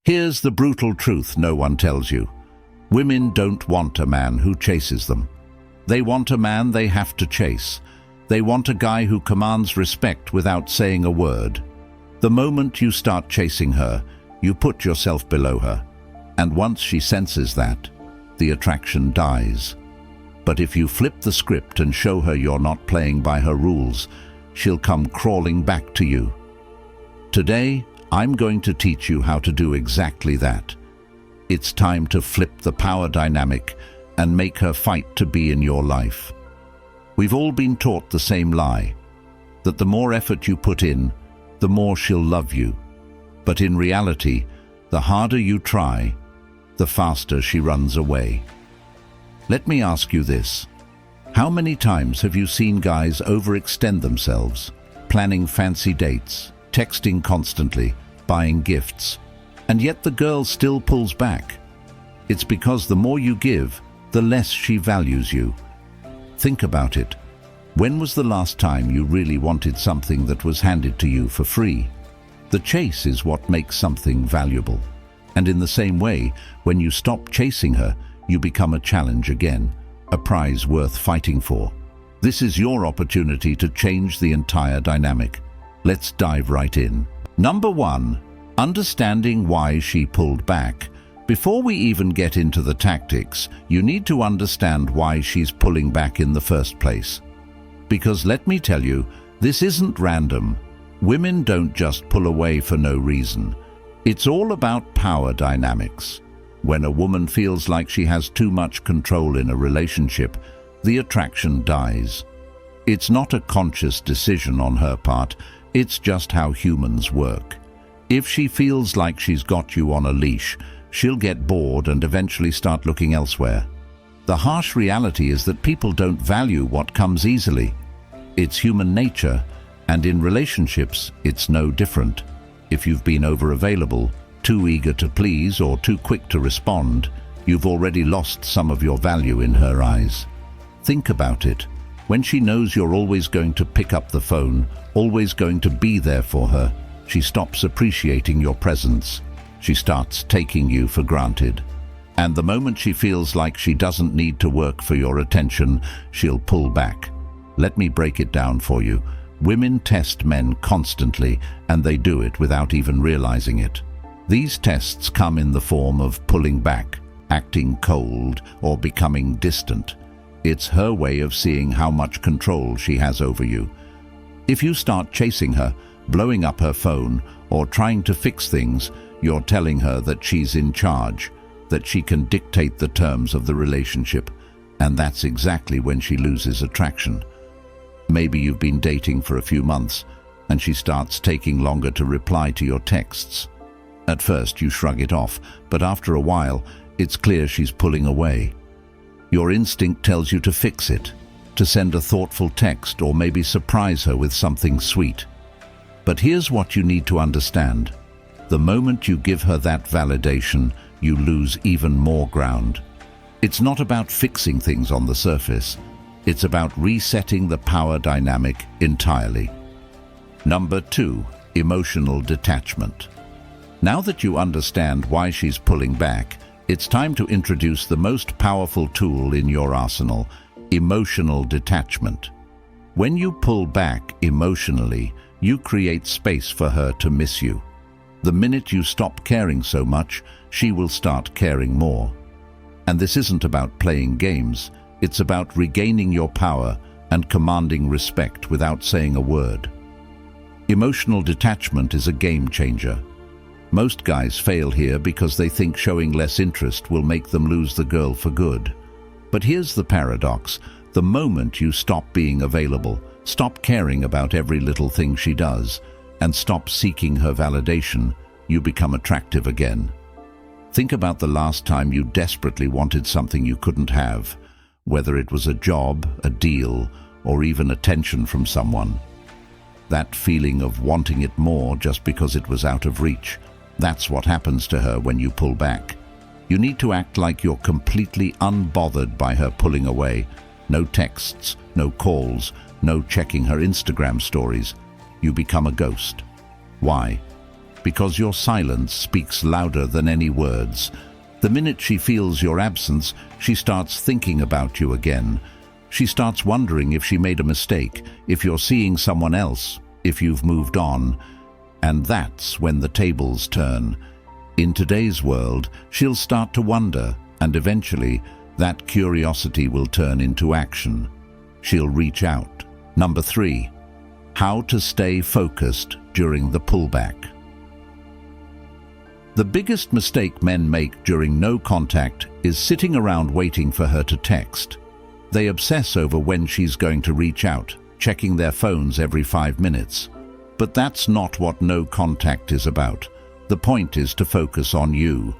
Here's the brutal truth no one tells you. Women don't want a man who chases them. They want a man they have to chase. They want a guy who commands respect without saying a word. The moment you start chasing her, you put yourself below her. And once she senses that, the attraction dies. But if you flip the script and show her you're not playing by her rules, she'll come crawling back to you. Today, I'm going to teach you how to do exactly that. It's time to flip the power dynamic and make her fight to be in your life. We've all been taught the same lie, that the more effort you put in, the more she'll love you. But in reality, the harder you try, the faster she runs away. Let me ask you this. How many times have you seen guys overextend themselves, planning fancy dates, texting constantly, buying gifts, and yet the girl still pulls back? It's because the more you give, the less she values you. Think about it. When was the last time you really wanted something that was handed to you for free? The chase is what makes something valuable. And in the same way, when you stop chasing her, you become a challenge again, a prize worth fighting for. This is your opportunity to change the entire dynamic. Let's dive right in. Number 1, understanding why she pulled back. Before we even get into the tactics, you need to understand why she's pulling back in the first place. Because let me tell you, this isn't random. Women don't just pull away for no reason. It's all about power dynamics. When a woman feels like she has too much control in a relationship, the attraction dies. It's not a conscious decision on her part, it's just how humans work. If she feels like she's got you on a leash, she'll get bored and eventually start looking elsewhere. The harsh reality is that people don't value what comes easily. It's human nature, and in relationships, it's no different. If you've been overavailable, too eager to please, or too quick to respond, you've already lost some of your value in her eyes. Think about it. When she knows you're always going to pick up the phone, always going to be there for her, she stops appreciating your presence. She starts taking you for granted. And the moment she feels like she doesn't need to work for your attention, she'll pull back. Let me break it down for you. Women test men constantly, and they do it without even realizing it. These tests come in the form of pulling back, acting cold, or becoming distant. It's her way of seeing how much control she has over you. If you start chasing her, blowing up her phone, or trying to fix things, you're telling her that she's in charge, that she can dictate the terms of the relationship, and that's exactly when she loses attraction. Maybe you've been dating for a few months, and she starts taking longer to reply to your texts. At first you shrug it off, but after a while, it's clear she's pulling away. Your instinct tells you to fix it, to send a thoughtful text or maybe surprise her with something sweet. But here's what you need to understand. The moment you give her that validation, you lose even more ground. It's not about fixing things on the surface. It's about resetting the power dynamic entirely. Number 2, emotional detachment. Now that you understand why she's pulling back, it's time to introduce the most powerful tool in your arsenal, emotional detachment. When you pull back emotionally, you create space for her to miss you. The minute you stop caring so much, she will start caring more. And this isn't about playing games, it's about regaining your power and commanding respect without saying a word. Emotional detachment is a game changer. Most guys fail here because they think showing less interest will make them lose the girl for good. But here's the paradox. The moment you stop being available, stop caring about every little thing she does, and stop seeking her validation, you become attractive again. Think about the last time you desperately wanted something you couldn't have, whether it was a job, a deal, or even attention from someone. That feeling of wanting it more just because it was out of reach, that's what happens to her when you pull back. You need to act like you're completely unbothered by her pulling away. No texts, no calls, no checking her Instagram stories. You become a ghost. Why? because your silence speaks louder than any words. The minute she feels your absence, she starts thinking about you again. She starts wondering if she made a mistake, if you're seeing someone else, if you've moved on. And that's when the tables turn. In today's world, she'll start to wonder, and eventually, that curiosity will turn into action. She'll reach out. Number 3. How to stay focused during the pullback. The biggest mistake men make during no contact is sitting around waiting for her to text. They obsess over when she's going to reach out, checking their phones every 5 minutes. But that's not what no contact is about. The point is to focus on you.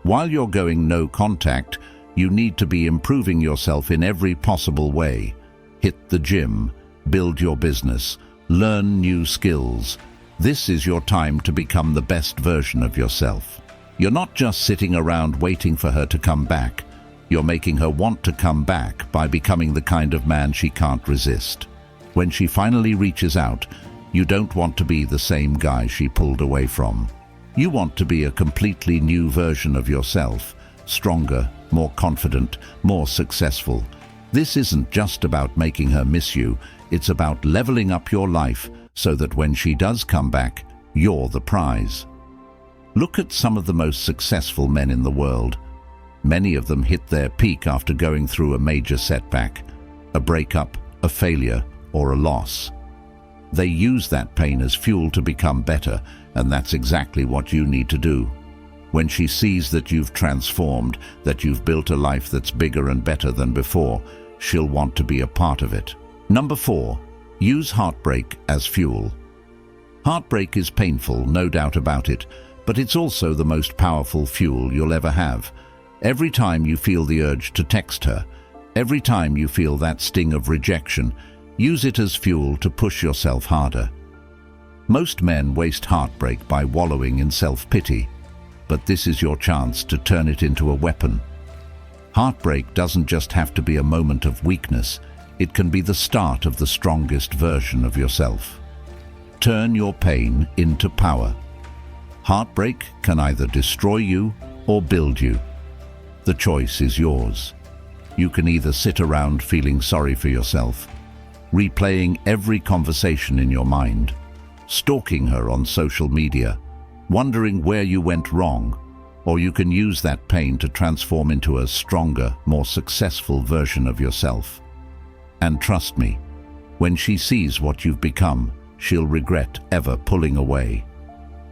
While you're going no contact, you need to be improving yourself in every possible way. Hit the gym, build your business, learn new skills. This is your time to become the best version of yourself. You're not just sitting around waiting for her to come back. You're making her want to come back by becoming the kind of man she can't resist. When she finally reaches out, you don't want to be the same guy she pulled away from. You want to be a completely new version of yourself, stronger, more confident, more successful. This isn't just about making her miss you, it's about leveling up your life so that when she does come back, you're the prize. Look at some of the most successful men in the world. Many of them hit their peak after going through a major setback, a breakup, a failure, or a loss. They use that pain as fuel to become better, and that's exactly what you need to do. When she sees that you've transformed, that you've built a life that's bigger and better than before, she'll want to be a part of it. Number 4. Use heartbreak as fuel. Heartbreak is painful, no doubt about it, but it's also the most powerful fuel you'll ever have. Every time you feel the urge to text her, every time you feel that sting of rejection, use it as fuel to push yourself harder. Most men waste heartbreak by wallowing in self-pity, but this is your chance to turn it into a weapon. Heartbreak doesn't just have to be a moment of weakness, it can be the start of the strongest version of yourself. Turn your pain into power. Heartbreak can either destroy you or build you. The choice is yours. You can either sit around feeling sorry for yourself, replaying every conversation in your mind, stalking her on social media, wondering where you went wrong, or you can use that pain to transform into a stronger, more successful version of yourself. And trust me, when she sees what you've become, she'll regret ever pulling away.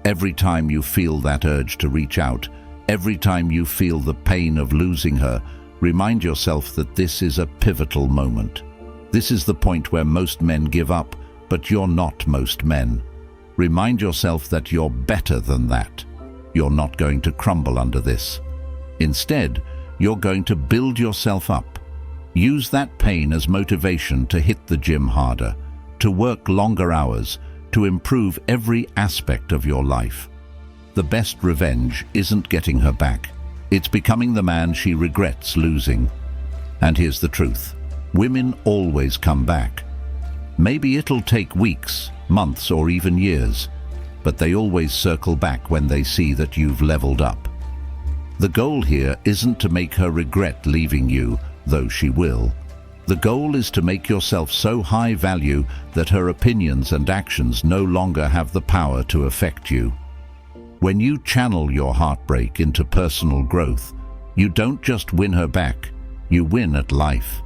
Every time you feel that urge to reach out, every time you feel the pain of losing her, remind yourself that this is a pivotal moment. This is the point where most men give up, but you're not most men. Remind yourself that you're better than that. You're not going to crumble under this. Instead, you're going to build yourself up. Use that pain as motivation to hit the gym harder, to work longer hours, to improve every aspect of your life. The best revenge isn't getting her back. It's becoming the man she regrets losing. And here's the truth. Women always come back. Maybe it'll take weeks, months, or even years, but they always circle back when they see that you've leveled up. The goal here isn't to make her regret leaving you, though she will. The goal is to make yourself so high value that her opinions and actions no longer have the power to affect you. When you channel your heartbreak into personal growth, you don't just win her back, you win at life.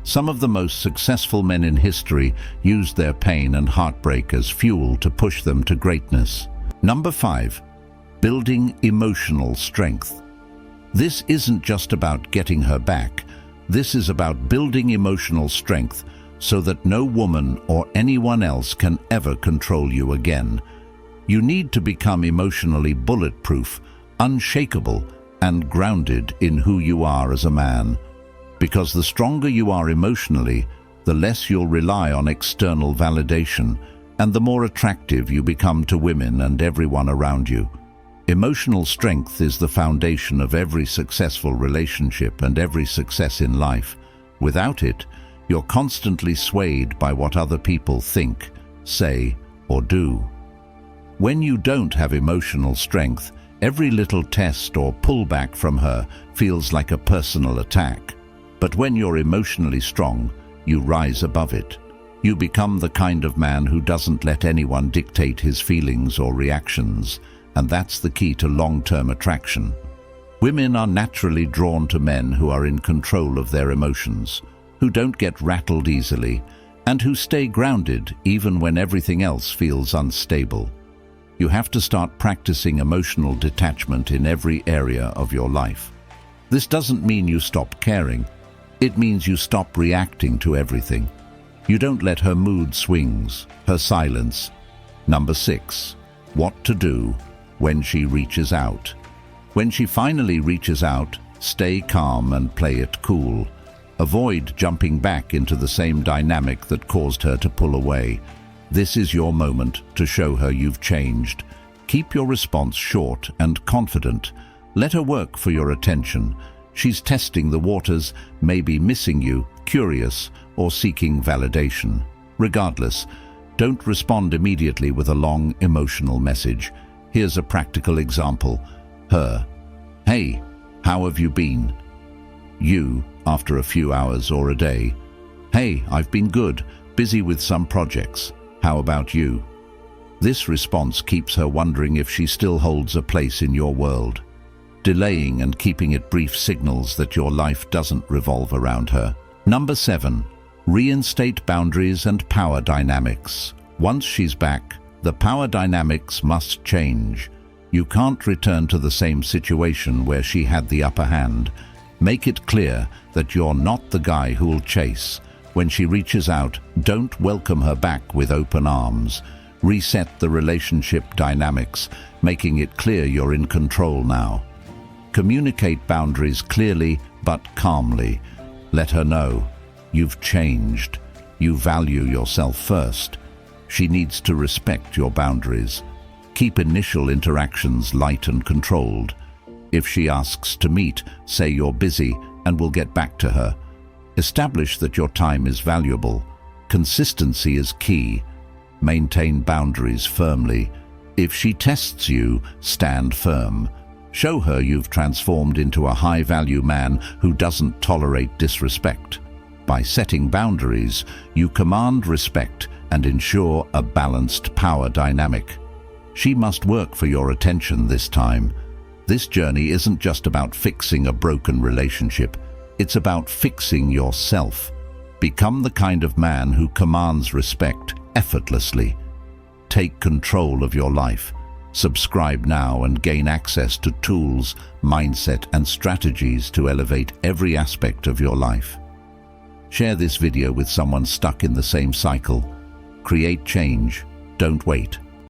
Some of the most successful men in history used their pain and heartbreak as fuel to push them to greatness. Number 5. Building emotional strength. This isn't just about getting her back. This is about building emotional strength so that no woman or anyone else can ever control you again. You need to become emotionally bulletproof, unshakable, and grounded in who you are as a man. Because the stronger you are emotionally, the less you'll rely on external validation, and the more attractive you become to women and everyone around you. Emotional strength is the foundation of every successful relationship and every success in life. Without it, you're constantly swayed by what other people think, say, or do. When you don't have emotional strength, every little test or pullback from her feels like a personal attack. But when you're emotionally strong, you rise above it. You become the kind of man who doesn't let anyone dictate his feelings or reactions, and that's the key to long-term attraction. Women are naturally drawn to men who are in control of their emotions, who don't get rattled easily, and who stay grounded even when everything else feels unstable. You have to start practicing emotional detachment in every area of your life. This doesn't mean you stop caring. It means you stop reacting to everything. You don't let her mood swings, her silence. Number 6, what to do when she reaches out. When she finally reaches out, stay calm and play it cool. Avoid jumping back into the same dynamic that caused her to pull away. This is your moment to show her you've changed. Keep your response short and confident. Let her work for your attention. She's testing the waters, maybe missing you, curious, or seeking validation. Regardless, don't respond immediately with a long, emotional message. Here's a practical example. Her: "Hey, how have you been?" You, after a few hours or a day: "Hey, I've been good, busy with some projects. How about you?" This response keeps her wondering if she still holds a place in your world. Delaying and keeping it brief signals that your life doesn't revolve around her. Number 7, reinstate boundaries and power dynamics. Once she's back, the power dynamics must change. You can't return to the same situation where she had the upper hand. Make it clear that you're not the guy who'll chase. When she reaches out, don't welcome her back with open arms. Reset the relationship dynamics, making it clear you're in control now. Communicate boundaries clearly but calmly. Let her know you've changed. You value yourself first. She needs to respect your boundaries. Keep initial interactions light and controlled. If she asks to meet, say you're busy and we'll get back to her. Establish that your time is valuable. Consistency is key. Maintain boundaries firmly. If she tests you, stand firm. Show her you've transformed into a high-value man who doesn't tolerate disrespect. By setting boundaries, you command respect and ensure a balanced power dynamic. She must work for your attention this time. This journey isn't just about fixing a broken relationship. It's about fixing yourself. Become the kind of man who commands respect effortlessly. Take control of your life. Subscribe now and gain access to tools, mindset, and strategies to elevate every aspect of your life. Share this video with someone stuck in the same cycle. Create change. Don't wait.